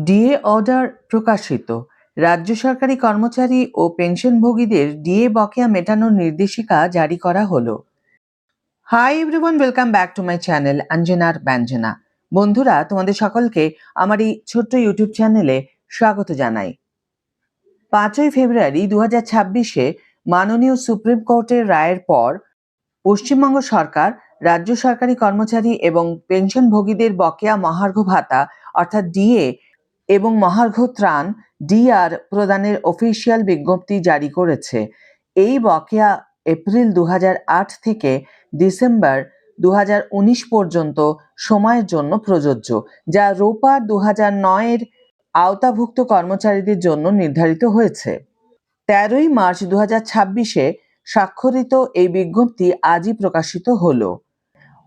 DA order প্রকাশিত। রাজ্য সরকারি কর্মচারী ও পেনশনভোগীদের ডিএ বকেয়া মেটানোর নির্দেশিকা জারি করা হলো। Hi everyone, welcome back to my channel অঞ্জনার ব্যঞ্জনা। বন্ধুরা, তোমাদের সকলকে আমার এই ছোট্ট ইউটিউব চ্যানেলে স্বাগত জানাই। 5ই ফেব্রুয়ারি 2026-এ মাননীয় সুপ্রিম কোর্টের রায়ের পর পশ্চিমবঙ্গ সরকার রাজ্য সরকারি কর্মচারী এবং পেনশনভোগীদের বকেয়া মহার্ঘ ভাতা অর্থাৎ ডিএ এবং মহার্ঘ ত্রাণ ডিআর প্রদানের অফিসিয়াল বিজ্ঞপ্তি জারি করেছে। এই বকেয়া এপ্রিল 2008 থেকে ডিসেম্বর 2019 পর্যন্ত সময়ের জন্য প্রযোজ্য, যা রোপা 2009-এর আওতাভুক্ত কর্মচারীদের জন্য নির্ধারিত হয়েছে। 13ই মার্চ 2026-এ স্বাক্ষরিত এই বিজ্ঞপ্তি আজই প্রকাশিত হলো।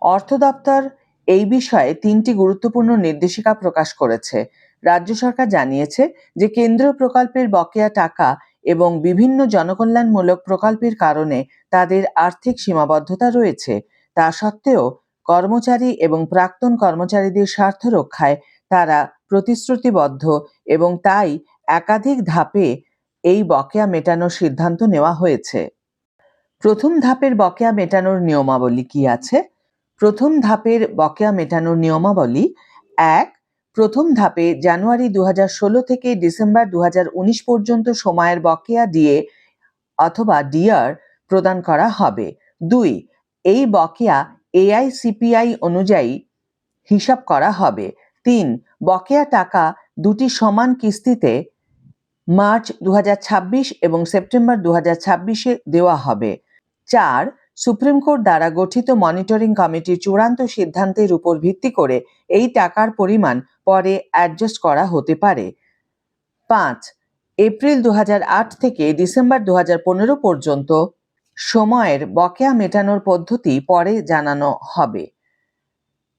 অর্থ দপ্তর এই বিষয়ে 3টি গুরুত্বপূর্ণ নির্দেশিকা প্রকাশ করেছে। রাজ্য সরকার জানিয়েছে যে কেন্দ্রীয় প্রকল্পের বকেয়া টাকা এবং বিভিন্ন জনকল্যাণমূলক প্রকল্পের কারণে তাদের আর্থিক সীমাবদ্ধতা রয়েছে। তা সত্ত্বেও কর্মচারী এবং প্রাক্তন কর্মচারীদের স্বার্থ রক্ষায় তারা প্রতিশ্রুতিবদ্ধ এবং তাই একাধিক ধাপে এই বকেয়া মেটানোর সিদ্ধান্ত নেওয়া হয়েছে। প্রথম ধাপের বকেয়া মেটানোর নিয়মাবলী কি আছে? প্রথম ধাপের বকেয়া মেটানোর নিয়মাবলী: 1. প্রথম ধাপে জানুয়ারি 2016 থেকে ডিসেম্বর 2019 পর্যন্ত সময়ের বকেয়া ডিএ অথবা ডিআর প্রদান করা হবে। 2. এই বকেয়া এআইসিপিআই অনুযায়ী হিসাব করা হবে। 3. বকেয়া টাকা দুটি সমান কিস্তিতে মার্চ 2026 এবং সেপ্টেম্বর 2026-এ দেওয়া হবে। 4. সুপ্রিম কোর্ট দ্বারা গঠিত মনিটরিং কমিটির চূড়ান্ত সিদ্ধান্তের উপর ভিত্তি করে এই টাকার পরিমাণ পরে অ্যাডজাস্ট করা হতে পারে। 5. এপ্রিল 2008 থেকে ডিসেম্বর 2015 পর্যন্ত সময়ের বকেয়া মেটানোর পদ্ধতি পরে জানানো হবে।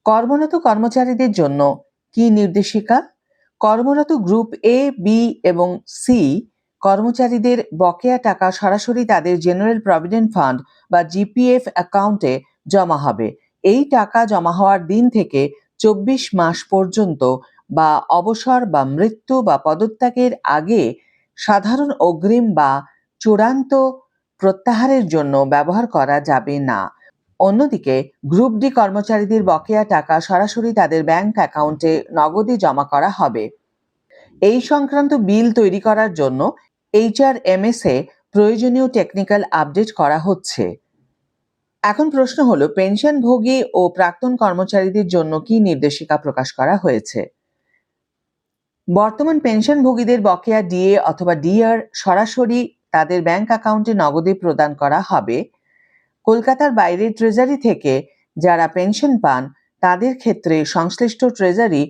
কর্মরত কর্মচারীদের জন্য কি নির্দেশিকা? কর্মরত গ্রুপ এ, বি এবং সি কর্মচারীদের বকেয়া টাকা সরাসরি তাদের জেনারেল প্রভিডেন্ট ফান্ড বা জিপিএফ অ্যাকাউন্টে জমা হবে। এই টাকা জমা হওয়ার দিন থেকে 24 মাস পর্যন্ত বা অবসর বা মৃত্যু বা পদত্যাগের আগে সাধারণ অগ্রিম বা চূড়ান্ত প্রত্যাহারের জন্য ব্যবহার করা যাবে না। অন্যদিকে গ্রুপ ডি কর্মচারীদের বকেয়া টাকা সরাসরি তাদের ব্যাংক অ্যাকাউন্টে নগদে জমা করা হবে। এই সংক্রান্ত বিল তৈরি করার জন্য HRMS-এ প্রয়োজনীয় টেকনিক্যাল আপডেট করা হচ্ছে। এখন প্রশ্ন হলো, পেনশনভোগী ও প্রাক্তন কর্মচারীদের জন্য কি নির্দেশিকা প্রকাশ করা হয়েছে? বর্তমান পেনশনভোগীদের বকেয়া ডিএ অথবা ডিআর সরাসরি তাদের ব্যাংক অ্যাকাউন্টে নগদে প্রদান করা হবে। কলকাতার বাইরে ট্রেজারি থেকে যারা পেনশন পান তাদের ক্ষেত্রে সংশ্লিষ্ট ট্রেজারি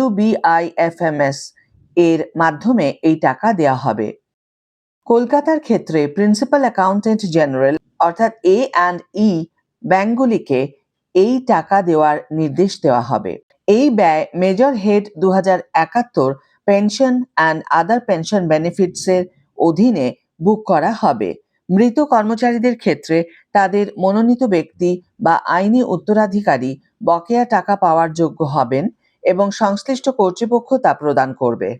WBIFMS এর মাধ্যমে এই টাকা দেওয়া হবে। কলকাতার ক্ষেত্রে প্রিন্সিপাল অ্যাকাউন্টেন্ট জেনারেল অর্থাৎ A&E ব্যাংকগুলিকে এই টাকা দেওয়ার নির্দেশ দেওয়া হবে। এই ব্যয় major head 2071 pension and other pension বেনিফিটসের অধীনে বুক করা হবে। মৃত কর্মচারীদের ক্ষেত্রে তাদের মনোনীত ব্যক্তি বা আইনি উত্তরাধিকারী বকেয়া টাকা পাওয়ার যোগ্য হবেন এবং সংশ্লিষ্ট কর্তৃপক্ষ তা প্রদান করবে।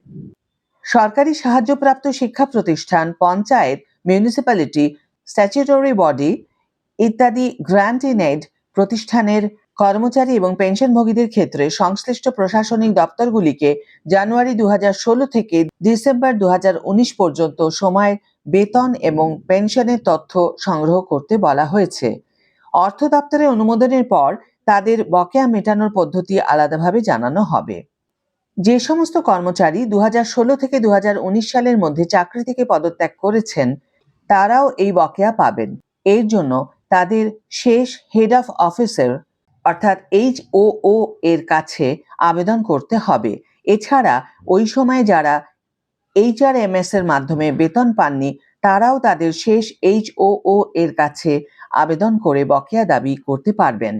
সরকারি সাহায্যপ্রাপ্ত শিক্ষা প্রতিষ্ঠান, পঞ্চায়েত, মিউনিসিপ্যালিটি, স্ট্যাচুটরি বডি ইত্যাদি গ্র্যান্ট ইন এড প্রতিষ্ঠানের কর্মচারী এবং পেনশনভোগীদের ক্ষেত্রে সংশ্লিষ্ট প্রশাসনিক দপ্তরগুলিকে জানুয়ারি 2016 থেকে ডিসেম্বর 2019 পর্যন্ত সময়ের বেতন এবং পেনশনের তথ্য সংগ্রহ করতে বলা হয়েছে। অর্থ দপ্তরের অনুমোদনের পর তাদের বকেয়া মেটানোর পদ্ধতি আলাদাভাবে জানানো হবে। যে সমস্ত কর্মচারী 2016 থেকে 2019 সালের মধ্যে চাকরি থেকে পদত্যাগ করেছেন তারাও এই বকেয়া পাবেন। এর জন্য তাদের শেষ হেড অফ অফিসের অর্থাৎ HOO এর কাছে আবেদন করতে হবে। এছাড়া ওই সময় যারা HRMS এর মাধ্যমে বেতন পাননি তারাও তাদের শেষ HOO এর কাছে আবেদন করে বকেয়া দাবি করতে পারবেন।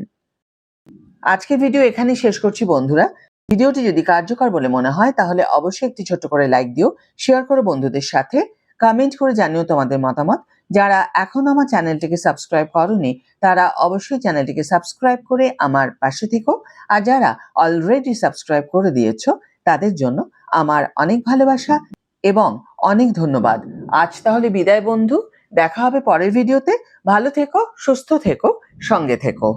আজকের ভিডিও এখানেই শেষ করছি বন্ধুরা। ভিডিওটি যদি কার্যকর বলে মনে হয় তাহলে অবশ্যই একটি ছোট্ট করে লাইক দিও, শেয়ার করো বন্ধুদের সাথে, কমেন্ট করে জানিও তোমাদের মতামত। যারা এখনো আমার চ্যানেলটিকে সাবস্ক্রাইব করোনি তারা অবশ্যই চ্যানেলটিকে সাবস্ক্রাইব করে আমার পাশে থেকো, আর যারা অলরেডি সাবস্ক্রাইব করে দিয়েছো তাদের জন্য আমার অনেক ভালোবাসা এবং অনেক ধন্যবাদ। আজ তাহলে বিদায় বন্ধু, দেখা হবে পরের ভিডিওতে। ভালো থেকো, সুস্থ থেকো, সঙ্গে থেকো।